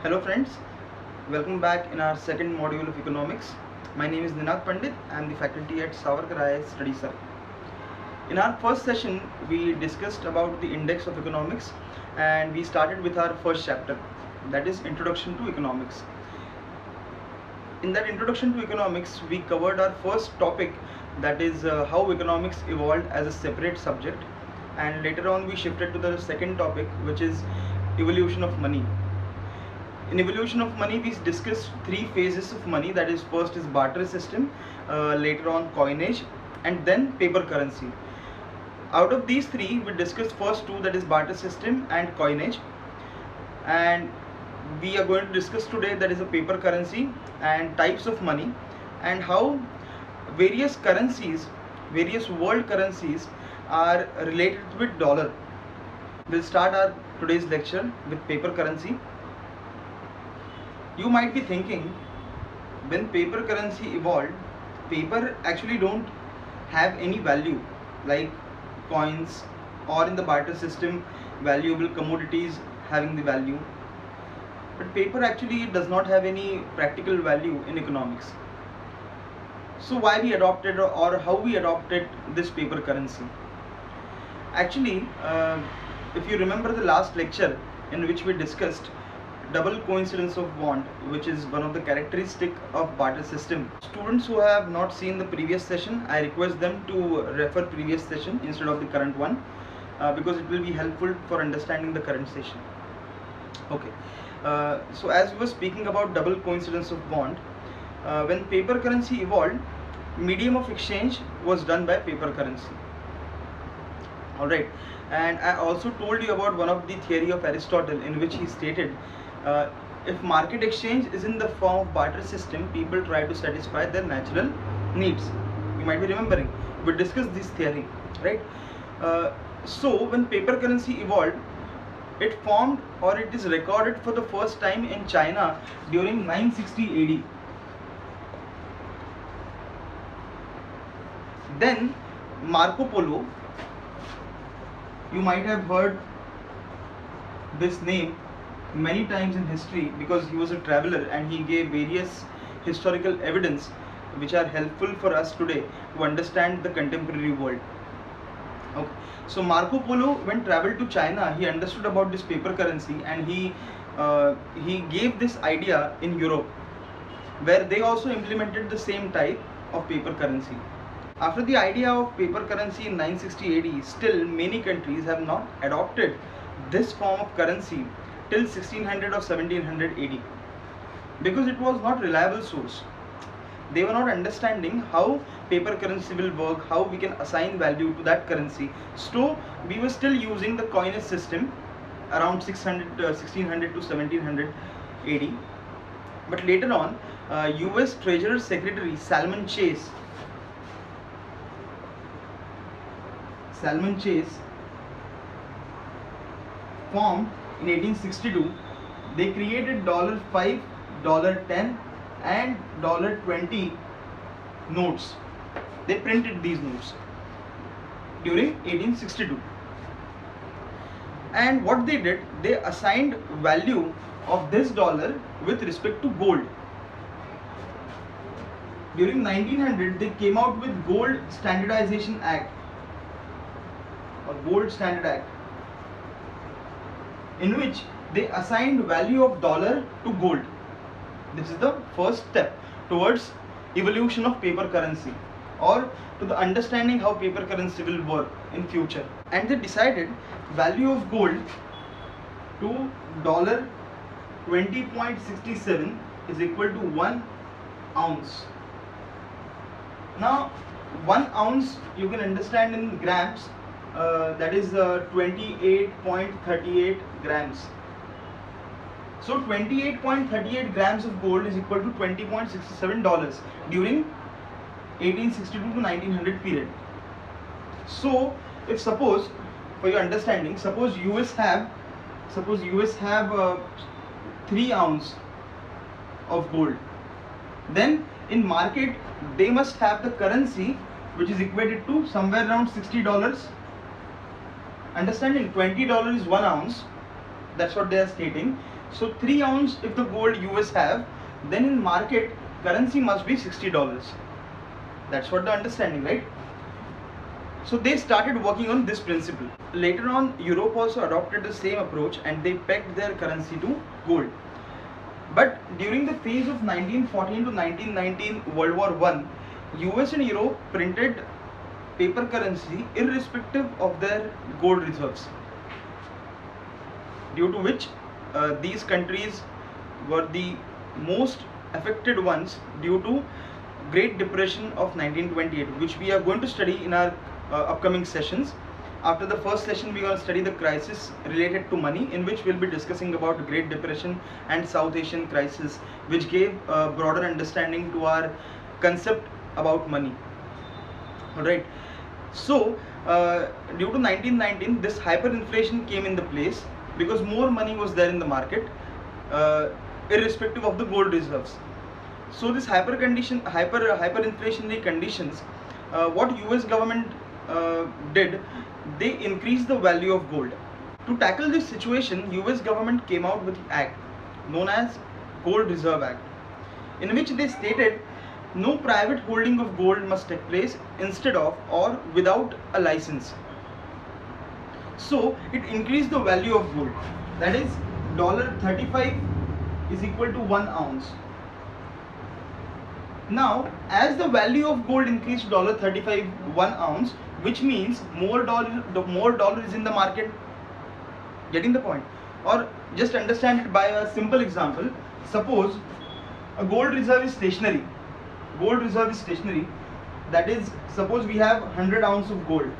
Hello friends, welcome back in our second module of economics. My name is Ninad Pandit. I am the faculty at Savarkar IAS Study Cell. In our first session, we discussed about the index of economics and we started with our first chapter, that is Introduction to Economics. In that Introduction to Economics, we covered our first topic, that is how economics evolved as a separate subject, and later on we shifted to the second topic, which is evolution of money. In evolution of money, we discussed three phases of money, that is first is barter system, later on coinage, and then paper currency. Out of these three, we discussed first two, that is barter system and coinage, and we are going to discuss today, that is a paper currency and types of money, and how various currencies, various world currencies are related with dollar. We'll start our today's lecture with paper currency. You might be thinking, when paper currency evolved, paper actually don't have any value like coins, or in the barter system valuable commodities having the value, but paper actually does not have any practical value in economics. So why we adopted or how we adopted this paper currency? Actually, if you remember the last lecture in which we discussed double coincidence of want, which is one of the characteristic of barter system. Students who have not seen the previous session, I request them to refer previous session instead of the current one, because it will be helpful for understanding the current session. Okay, so as we were speaking about double coincidence of want, when paper currency evolved, medium of exchange was done by paper currency. Alright, and I also told you about one of the theory of Aristotle, in which he stated, if market exchange is in the form of barter system, people try to satisfy their natural needs. You might be remembering, we discussed this theory, right? So when paper currency evolved, it formed, or it is recorded for the first time in China during 960 AD. Then Marco Polo, you might have heard this name many times in history because he was a traveler and he gave various historical evidence which are helpful for us today to understand the contemporary world. Okay. So Marco Polo, when traveled to China, he understood about this paper currency, and he gave this idea in Europe, where they also implemented the same type of paper currency. After the idea of paper currency in 960 AD, still many countries have not adopted this form of currency till 1600 or 1700 AD, because it was not reliable source. They were not understanding how paper currency will work, how we can assign value to that currency. So we were still using the coinage system around 1600 to 1700 AD. But later on, US Treasury Secretary Salmon Chase formed in 1862. They created $5, $10 and $20 notes. They printed these notes during 1862. And what they did, they assigned value of this dollar with respect to gold. During 1900, they came out with Gold Standardization Act, or Gold Standard Act, in which they assigned value of dollar to gold. This is the first step towards evolution of paper currency, or to the understanding how paper currency will work in future. And they decided value of gold to $20.67 is equal to 1 ounce. Now 1 ounce you can understand in grams, that is 28.38 grams. So 28.38 grams of gold is equal to $20.67 during 1862 to 1900 period. So if suppose, for your understanding, suppose US have 3 ounce of gold, then in market they must have the currency which is equated to somewhere around $60. Understanding $20 is 1 ounce, that's what they are stating. So 3 ounce if the gold US have, then in market currency must be $60. That's what the understanding, right? So they started working on this principle. Later on, Europe also adopted the same approach and they pegged their currency to gold. But during the phase of 1914 to 1919 World War I, US and Europe printed paper currency irrespective of their gold reserves, due to which these countries were the most affected ones due to Great Depression of 1928, which we are going to study in our upcoming sessions. After the first session, we are going to study the crisis related to money, in which we'll be discussing about Great Depression and South Asian crisis, which gave a broader understanding to our concept about money. Alright, so due to 1919, this hyperinflation came in the place because more money was there in the market, irrespective of the gold reserves. So this hyperinflationary conditions, what US government did, they increased the value of gold. To tackle this situation, US government came out with an act known as Gold Reserve Act, in which they stated no private holding of gold must take place instead of or without a license. So it increased the value of gold. That is, $35 is equal to 1 ounce. Now, as the value of gold increased to $35 1 ounce, which means more dollar is in the market. Getting the point? Or just understand it by a simple example. Suppose a gold reserve is stationary. Gold reserve is stationary. That is, suppose we have 100 ounce of gold.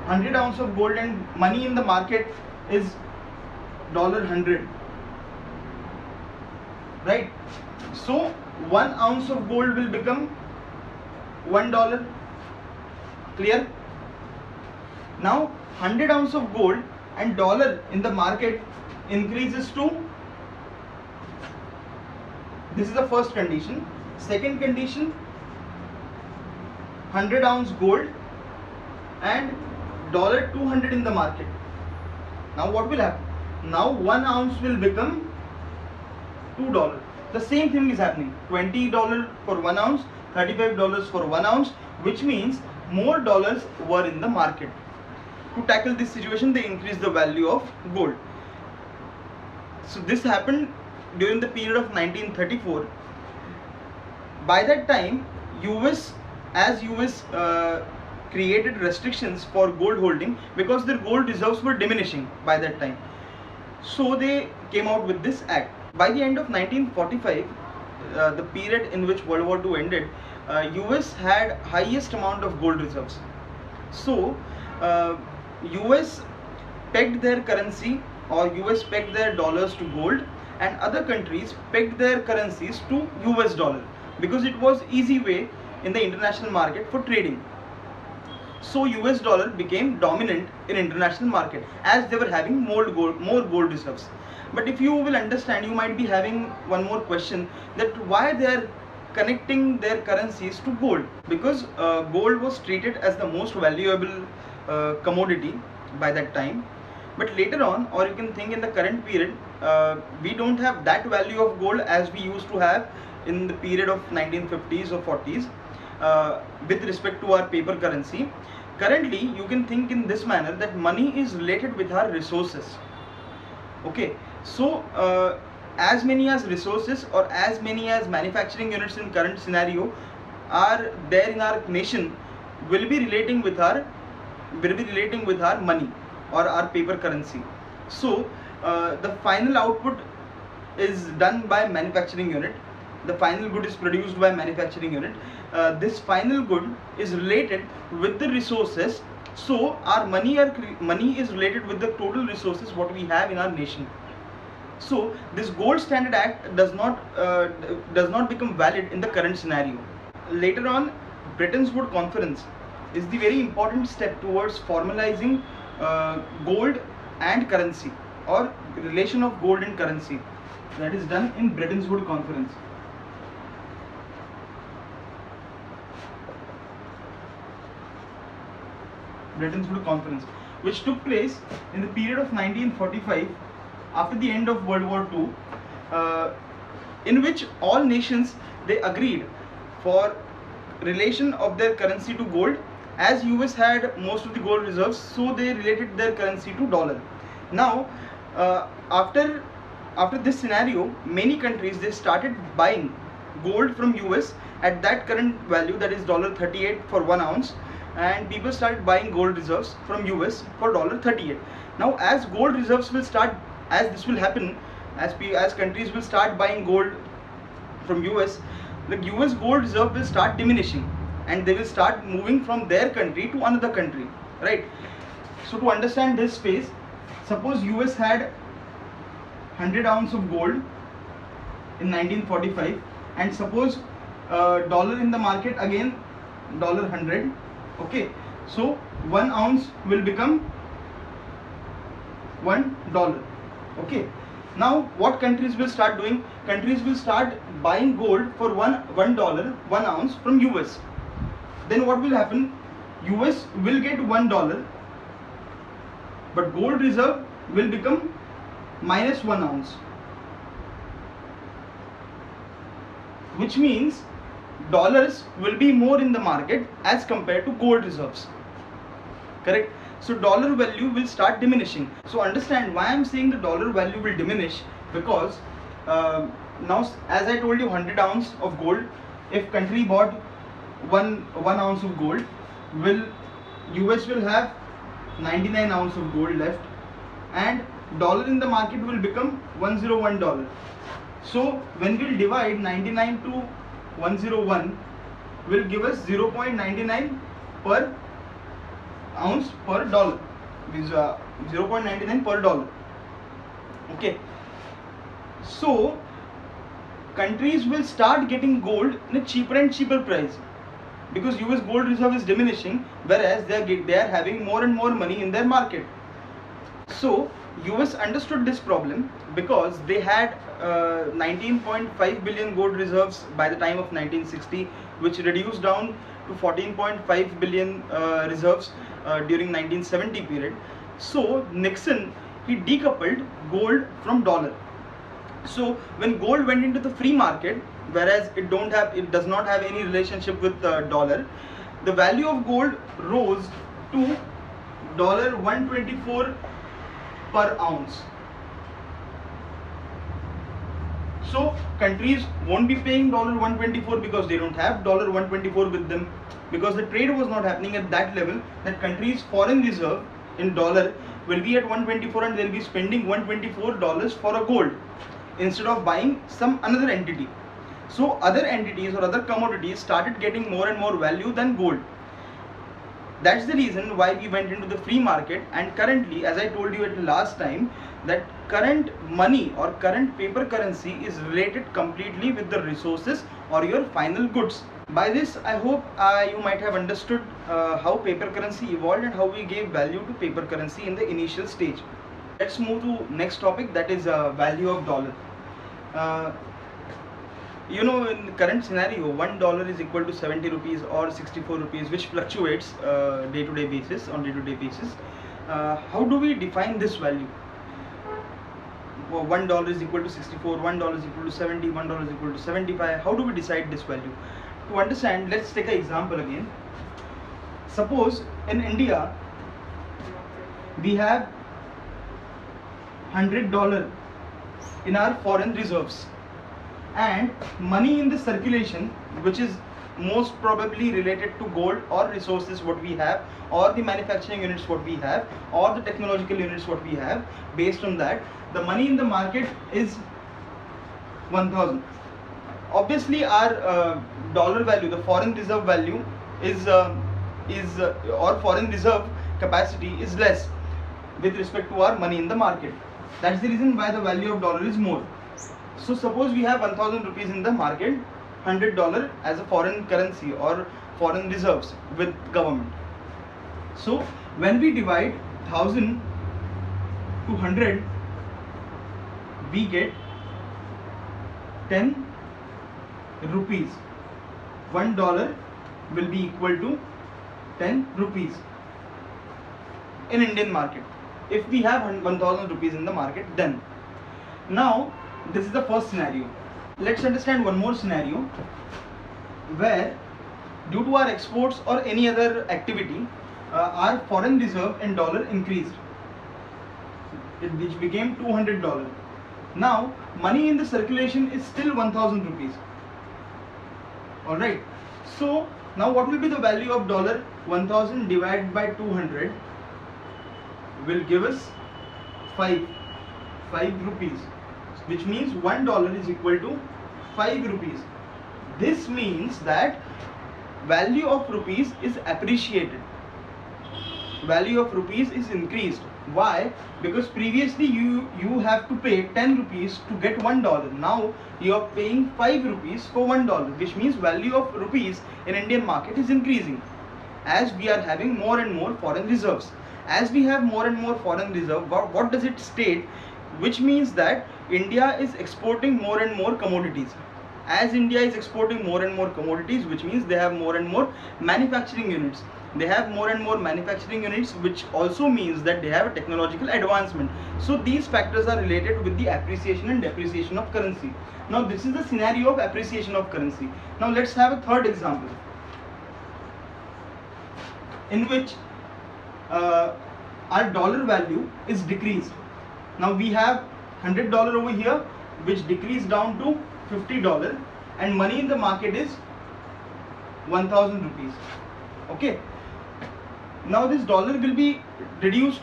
100 ounce of gold and money in the market is $100. Right? So 1 ounce of gold will become $1. Clear? Now 100 ounce of gold and dollar in the market increases to, this is the first condition. Second condition, 100 ounce gold and $200 in the market. Now what will happen? Now 1 ounce will become $2. The same thing is happening. $20 for 1 ounce, $35 for 1 ounce, which means more dollars were in the market. To tackle this situation, they increased the value of gold. So this happened during the period of 1934. By that time, US created restrictions for gold holding because their gold reserves were diminishing by that time. So they came out with this act. By the end of 1945, the period in which World War II ended, US had highest amount of gold reserves. So US pegged their currency, or US pegged their dollars to gold, and other countries pegged their currencies to US dollar because it was easy way in the international market for trading. So US dollar became dominant in international market as they were having more gold reserves. But if you will understand, you might be having one more question, that why they are connecting their currencies to gold, because gold was treated as the most valuable commodity by that time. But later on, or you can think in the current period, we don't have that value of gold as we used to have in the period of 1950s or 40s with respect to our paper currency. Currently, you can think in this manner that money is related with our resources. Okay, so as many as resources or as many as manufacturing units in current scenario are there in our nation will be relating with our money or our paper currency. So the final output is done by manufacturing unit. The final good is produced by manufacturing unit. This final good is related with the resources. So our money is related with the total resources what we have in our nation. So this Gold Standard Act does not become valid in the current scenario. Later on, Bretton Woods Conference is the very important step towards formalizing gold and currency, or relation of gold and currency. That is done in Bretton Woods Conference. Bretton Woods Conference, which took place in the period of 1945 after the end of World War II, in which all nations they agreed for relation of their currency to gold. As US had most of the gold reserves, so they related their currency to dollar. Now, after this scenario, many countries they started buying gold from US at that current value, that is $38 for 1 ounce, and people started buying gold reserves from US for $38. Now, as gold reserves will start, as this will happen, as countries will start buying gold from US, the US gold reserve will start diminishing, and they will start moving from their country to another country, right? So to understand this phase, suppose US had 100 ounce of gold in 1945, and suppose dollar in the market again $100. Okay, so 1 ounce will become $1. Okay, now what countries will start doing? Countries will start buying gold for $1 1 ounce from US. Then what will happen? US will get $1, but gold reserve will become minus 1 ounce, which means dollars will be more in the market as compared to gold reserves. Correct? So dollar value will start diminishing. So understand why I am saying the dollar value will diminish, because now, as I told you, 100 ounce of gold, if country bought one ounce of gold, US will have 99 ounce of gold left, and dollar in the market will become $101. So when we'll divide 99 to 101, will give us 0.99 per ounce per dollar, means 0.99 per dollar. Okay, so countries will start getting gold in a cheaper and cheaper price, because US gold reserve is diminishing, whereas they are having more and more money in their market. So US understood this problem, because they had 19.5 billion gold reserves by the time of 1960, which reduced down to 14.5 billion reserves during 1970 period. So Nixon, he decoupled gold from dollar. So when gold went into the free market, whereas it does not have any relationship with dollar, the value of gold rose to $124 per ounce. So countries won't be paying $124 because they don't have $124 with them, because the trade was not happening at that level that countries' foreign reserve in dollar will be at 124, and they'll be spending $124 for a gold instead of buying some another entity. So other entities or other commodities started getting more and more value than gold. That's the reason why we went into the free market, and currently, as I told you at the last time, that current money or current paper currency is related completely with the resources or your final goods. By this, I hope you might have understood how paper currency evolved and how we gave value to paper currency in the initial stage. Let's move to next topic, that is value of dollar. You know, in the current scenario, $1 is equal to 70 rupees or 64 rupees, which fluctuates day-to-day basis. How do we define this value? $1 is equal to 64, $1 is equal to 70, $1 is equal to 75. How do we decide this value? To understand, let's take an example again. Suppose in India we have $100 in our foreign reserves, and money in the circulation, which is most probably related to gold or resources what we have, or the manufacturing units what we have, or the technological units what we have. Based on that, the money in the market is 1000. Obviously our dollar value, the foreign reserve value is or foreign reserve capacity is less with respect to our money in the market. That's the reason why the value of dollar is more. So suppose we have 1000 rupees in the market, $100 as a foreign currency or foreign reserves with government. So when we divide 1000 to 100, we get 10 rupees. $1 will be equal to 10 rupees in Indian market if we have 1000 rupees in the market. Then Now this is the first scenario. Let's understand one more scenario where due to our exports or any other activity, our foreign reserve in dollar increased, which became $200. Now money in the circulation is still 1000 rupees. Alright, so now what will be the value of dollar? 1000 divided by 200 will give us 5 rupees, which means $1 is equal to 5 rupees. This means that value of rupees is appreciated, value of rupees is increased. Why? Because previously you have to pay 10 rupees to get $1. Now you are paying 5 rupees for $1, which means value of rupees in Indian market is increasing as we are having more and more foreign reserves. As we have more and more foreign reserve, what does it state? Which means that India is exporting more and more commodities. As India is exporting more and more commodities, which means they have more and more manufacturing units. They have more and more manufacturing units, which also means that they have a technological advancement. So these factors are related with the appreciation and depreciation of currency. Now this is the scenario of appreciation of currency. Now let's have a third example in which our dollar value is decreased. Now we have $100 over here, which decreased down to $50, and money in the market is 1000 rupees. Okay, now this dollar will be reduced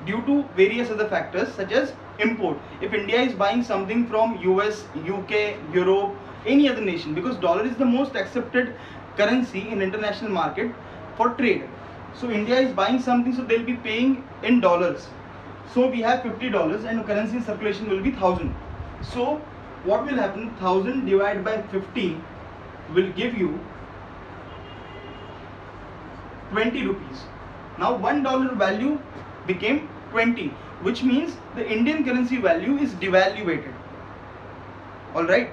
due to various other factors such as import. If India is buying something from US, UK, Europe, any other nation, because dollar is the most accepted currency in international market for trade. So India is buying something, so they'll be paying in dollars. So we have $50 and currency in circulation will be 1000. So what will happen? 1000 divided by 50 will give you 20 rupees. Now $1 value became 20, which means the Indian currency value is devaluated. Alright,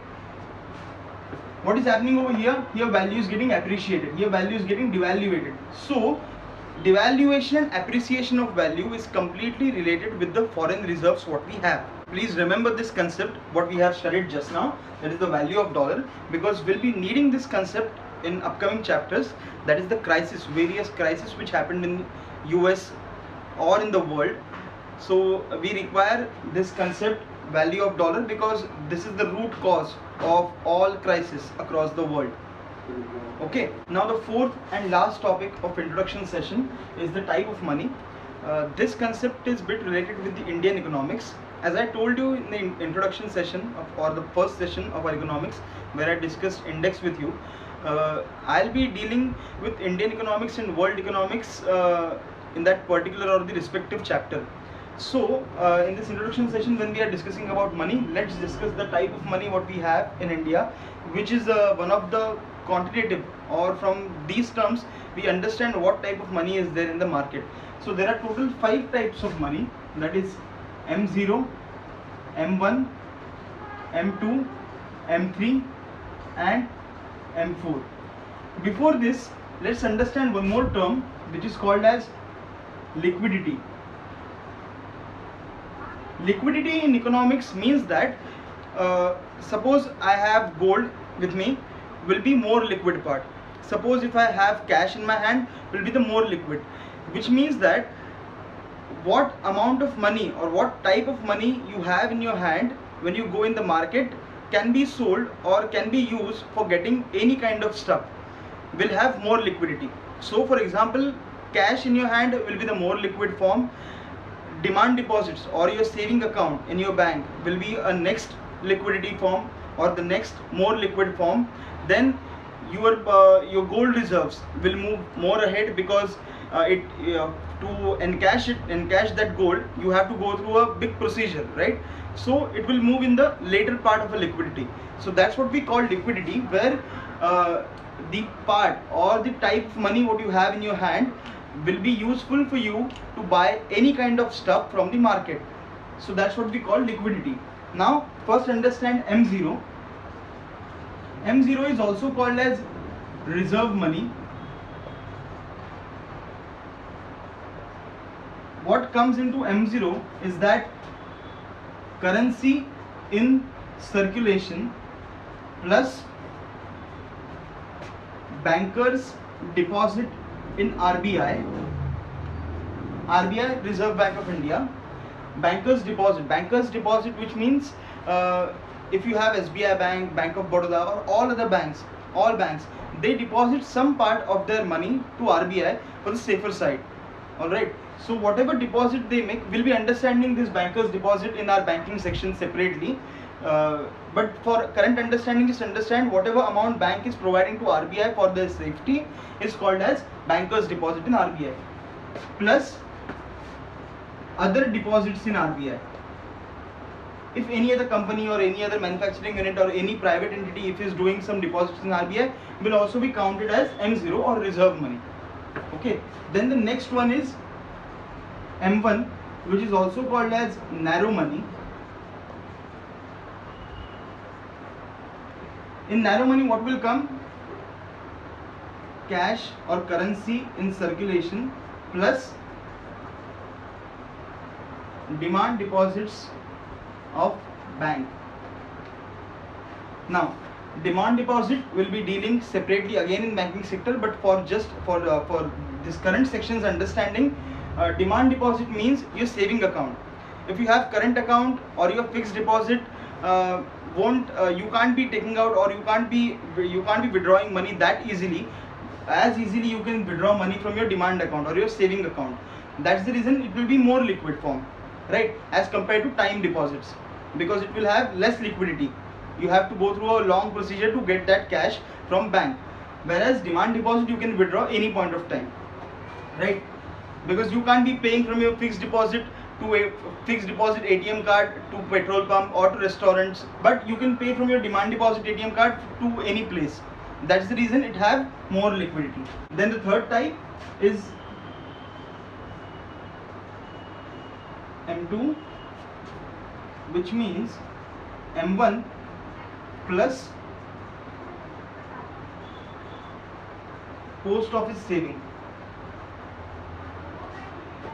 what is happening over here? Here value is getting appreciated, here value is getting devaluated. So devaluation and appreciation of value is completely related with the foreign reserves what we have. Please remember this concept what we have studied just now, that is the value of dollar, because we'll be needing this concept in upcoming chapters, that is the crisis, various crises which happened in US or in the world. So we require this concept value of dollar because this is the root cause of all crises across the world. Okay, now the fourth and last topic of introduction session is the type of money. This concept is bit related with the Indian economics. As I told you in the introduction session or the first session of our economics, where I discussed index with you, I'll be dealing with Indian economics and world economics in that particular or the respective chapter. So in this introduction session, when we are discussing about money, let's discuss the type of money what we have in India, which is one of the quantitative, or from these terms we understand what type of money is there in the market. So there are total 5 types of money, that is M0, M1, M2, M3 and M4. Before this, let's understand one more term which is called as liquidity. Liquidity in economics means that suppose I have gold with me, will be more liquid part. Suppose if I have cash in my hand, will be the more liquid, which means that what amount of money or what type of money you have in your hand when you go in the market can be sold or can be used for getting any kind of stuff will have more liquidity. So for example, cash in your hand will be the more liquid form. Demand deposits or your saving account in your bank will be a next liquidity form or the next more liquid form. Then your gold reserves will move more ahead because to encash that gold, you have to go through a big procedure, right? So it will move in the later part of a liquidity. So that's what we call liquidity, where the part or the type of money what you have in your hand will be useful for you to buy any kind of stuff from the market. So that's what we call liquidity. Now first understand M0. M0 is also called as reserve money. What comes into M0 is that currency in circulation plus bankers deposit in RBI, Reserve Bank of India. Bankers deposit which means if you have SBI Bank, Bank of Baroda or all other banks, all banks, they deposit some part of their money to RBI for the safer side. Alright, so whatever deposit they make, we'll be understanding this bankers deposit in our banking section separately. But for current understanding, just understand whatever amount bank is providing to RBI for their safety is called as bankers deposit in RBI, plus other deposits in RBI. If any other company or any other manufacturing unit or any private entity, if is doing some deposits in RBI, will also be counted as M0 or reserve money. Okay, then the next one is M1, which is also called as narrow money. In narrow money, what will come? Cash or currency in circulation plus demand deposits of bank. Now, demand deposit will be dealing separately again in banking sector, but for this current section's understanding, demand deposit means your saving account. If you have current account or your fixed deposit, you can't be taking out or you can't be withdrawing money that easily. As easily you can withdraw money from your demand account or your saving account. That's the reason it will be more liquid form, right, as compared to time deposits, because it will have less liquidity. You have to go through a long procedure to get that cash from bank, whereas demand deposit you can withdraw any point of time, right, because you can't be paying from your fixed deposit to a fixed deposit ATM card to petrol pump or to restaurants, but you can pay from your demand deposit ATM card to any place. That's the reason it have more liquidity. Then the third type is M2, which means M1 plus post office saving.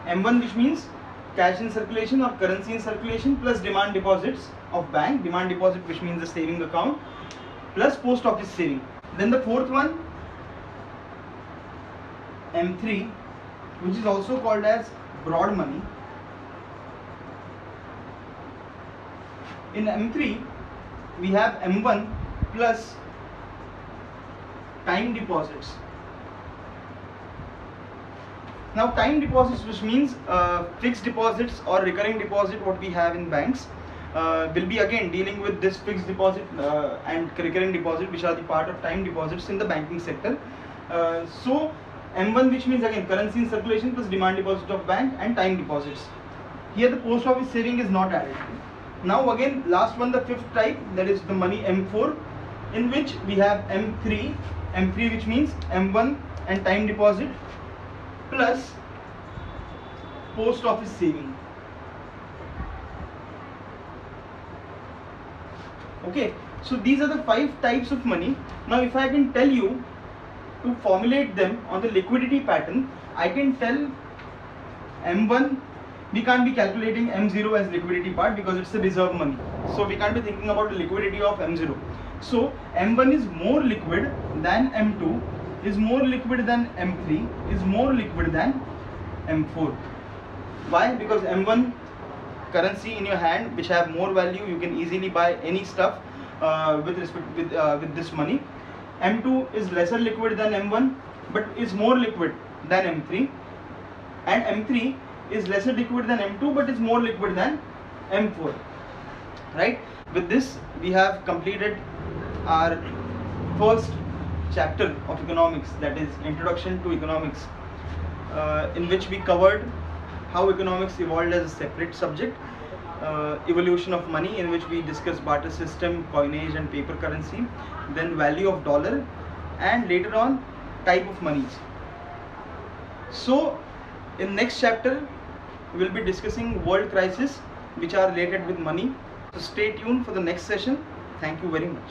M1, which means cash in circulation or currency in circulation plus demand deposits of bank, demand deposit which means the saving account, plus post office saving. Then the fourth one, M3, which is also called as broad money. In M3 we have M1 plus time deposits. Now time deposits, which means fixed deposits or recurring deposit what we have in banks, will be again dealing with this fixed deposit and recurring deposit, which are the part of time deposits in the banking sector. So M1, which means again currency in circulation plus demand deposit of bank and time deposits. Here the post office saving is not added. Now again last one, the fifth type, that is the money M4, in which we have M3 which means M1 and time deposit plus post office saving. Okay, so these are the 5 types of money. Now if I can tell you to formulate them on the liquidity pattern, I can tell M1, we can't be calculating M0 as liquidity part because it's a reserve money, so we can't be thinking about the liquidity of M0. So M1 is more liquid than M2, is more liquid than M3, is more liquid than M4. Why? Because M1, currency in your hand which have more value, you can easily buy any stuff with this money. M2 is lesser liquid than M1 but is more liquid than M3, and M3 is lesser liquid than M2 but is more liquid than M4, right? With this we have completed our first chapter of economics, that is Introduction to Economics, in which we covered how economics evolved as a separate subject, evolution of money, in which we discussed barter system, coinage and paper currency, then value of dollar, and later on type of monies. So in next chapter we will be discussing world crisis which are related with money. So stay tuned for the next session. Thank you very much.